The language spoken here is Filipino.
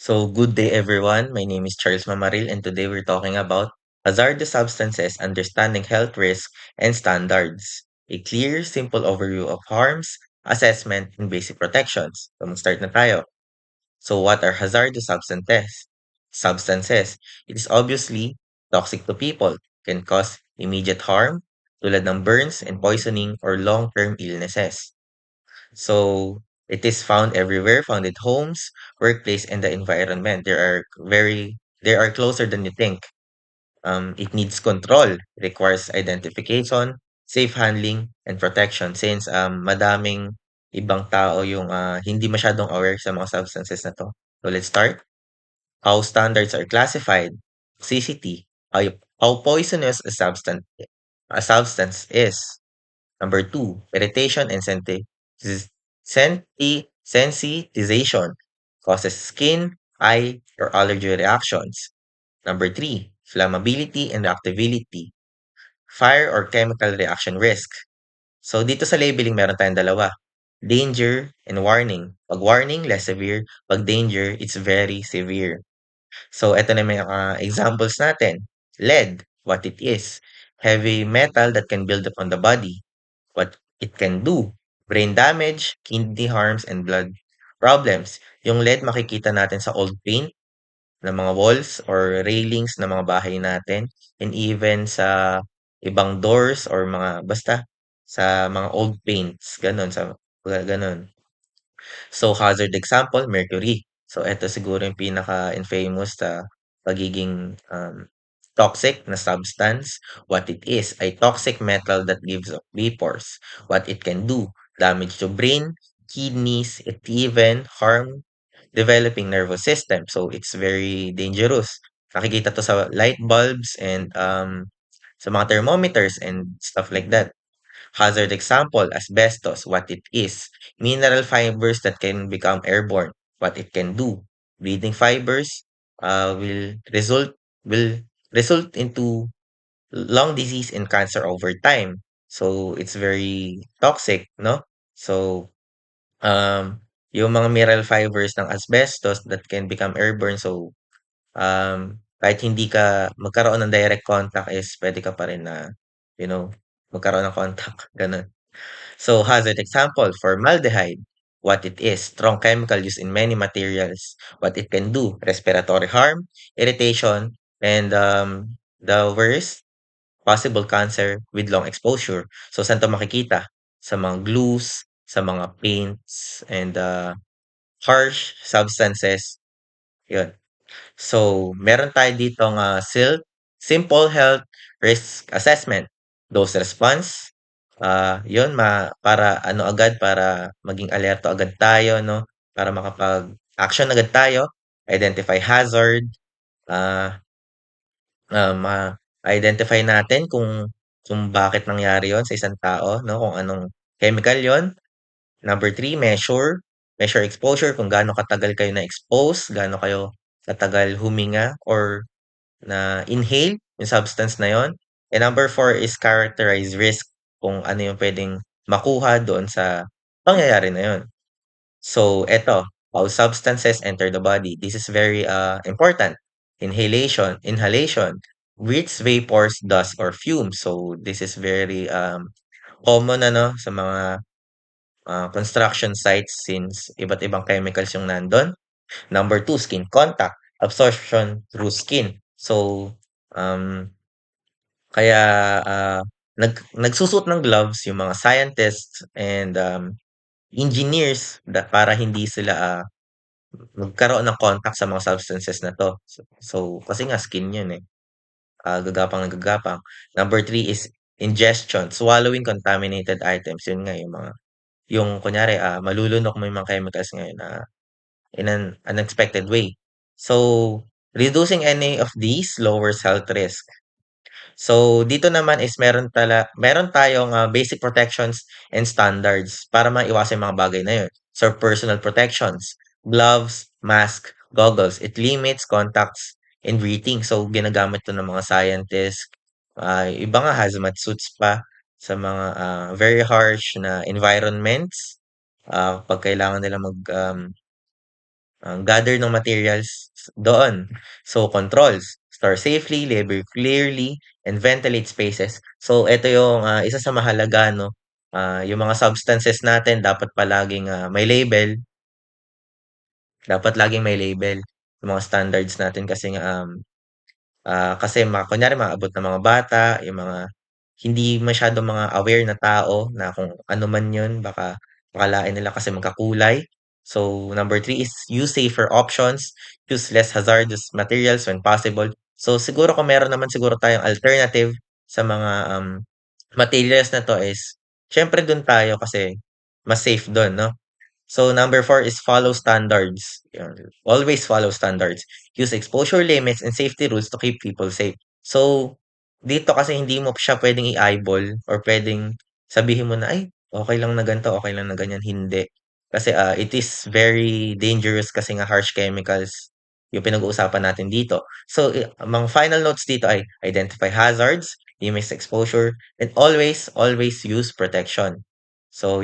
So, good day everyone. My name is Charles Mamaril, and today we're talking about hazardous substances, understanding health risks and standards. A clear, simple overview of harms, assessment, and basic protections. So, mag-start na tayo. So, what are hazardous substances? Substances. It is obviously toxic to people, can cause immediate harm, tulad ng burns and poisoning or long-term illnesses. So it is found everywhere, found at homes, workplace, and the environment. They are closer than you think. It needs control, requires identification, safe handling, and protection since madaming ibang tao yung hindi masyadong aware sa mga substances na to. So let's start. How standards are classified. Toxicity. How poisonous a substance is. Number two, irritation and sensitization causes skin, eye, or allergy reactions. Number three, flammability and reactivity, fire or chemical reaction risk. So dito sa labeling meron tayong dalawa, danger and warning. Pag warning, less severe. Pag danger, it's very severe. So eto na may examples natin. Lead, what it is. Heavy metal that can build up on the body. What it can do, brain damage, kidney harms, and blood problems. Yung lead makikita natin sa old paint ng mga walls or railings ng mga bahay natin and even sa ibang doors or mga basta sa mga old paints, gano'n sa gano'n. So, hazard example, mercury. So, eto siguro yung pinaka-infamous sa pagiging toxic na substance. What it is, a toxic metal that gives off vapors. What it can do, damage to brain, kidneys, it even harm developing nervous system. So, it's very dangerous. Nakikita to sa light bulbs and sa mga thermometers and stuff like that. Hazard example, asbestos, what it is. Mineral fibers that can become airborne, what it can do. Breathing fibers will result into lung disease and cancer over time. So it's very toxic, no? So yung mga mineral fibers ng asbestos that can become airborne, so kahit hindi ka magkaroon ng direct contact is pwede ka pa rin na, you know, magkaroon ng contact, ganun. So, hazard example, formaldehyde. What it is, strong chemical used in many materials. What it can do, respiratory harm, irritation, and the worst, possible cancer with long exposure. So, saan to makikita? Sa mga glues, sa mga paints, and harsh substances. Yun. So, meron tayo ditong simple health risk assessment. Dose response, yun para ano agad, para maging alerto agad tayo, no? Para makapag-action agad tayo, identify hazard, ah, ma-identify natin kung bakit nangyari yon sa isang tao, no? Kung anong chemical yon. Number three, measure exposure, kung gaano katagal kayo na-expose, gaano kayo katagal huminga or na-inhale yung substance na yon. And number four is characterize risk, kung ano yung pwedeng makuha doon sa pangyayari na yon. So eto, how substances enter the body. This is very important. Inhalation, breathes vapors, dust, or fumes. So this is very common ano sa mga construction sites since iba't ibang chemicals yung nandun. Number two, skin contact, absorption through skin. So, um, kaya nagsusuot ng gloves yung mga scientists and engineers para hindi sila magkaroon ng contact sa mga substances na 'to. So kasi nga skin 'yun, eh, gagapang ng gagapang. Number three is ingestion, swallowing contaminated items. 'Yun nga yung kunyari, malulunok mo yung mga chemicals ngayon na in an unexpected way. So, reducing any of these lowers health risk. So, dito naman is meron tayong basic protections and standards para maiwasan yung mga bagay na yun. So, personal protections, gloves, mask, goggles. It limits contacts and breathing. So, ginagamit to ng mga scientists. Iba nga hazmat suits pa sa mga very harsh na environments. Pag kailangan nila gather ng materials doon. So, controls, store safely, label clearly, and ventilate spaces. So, ito yung isa sa mahalaga, no? Yung mga substances natin dapat palaging may label. Dapat laging may label. Yung mga standards natin kasi kasi kunyari maaabot ng mga bata, yung mga hindi masyadong mga aware na tao na kung ano man yun, baka akalain nila kasi magkakulay. So, number three is use safer options, use less hazardous materials when possible. So, siguro kung meron naman siguro tayong alternative sa mga materials na 'to is siyempre dun tayo kasi mas safe dun 'no? So, number four is follow standards. Yun. Always follow standards. Use exposure limits and safety rules to keep people safe. So, dito kasi hindi mo siya pwedeng i-eyeball or pwedeng sabihin mo na, ay, okay lang na ganito, okay lang na ganyan. Hindi. Kasi it is very dangerous kasi nga harsh chemicals yung pinag-uusapan natin dito. So, mga final notes dito ay identify hazards, limit exposure, and always use protection. So,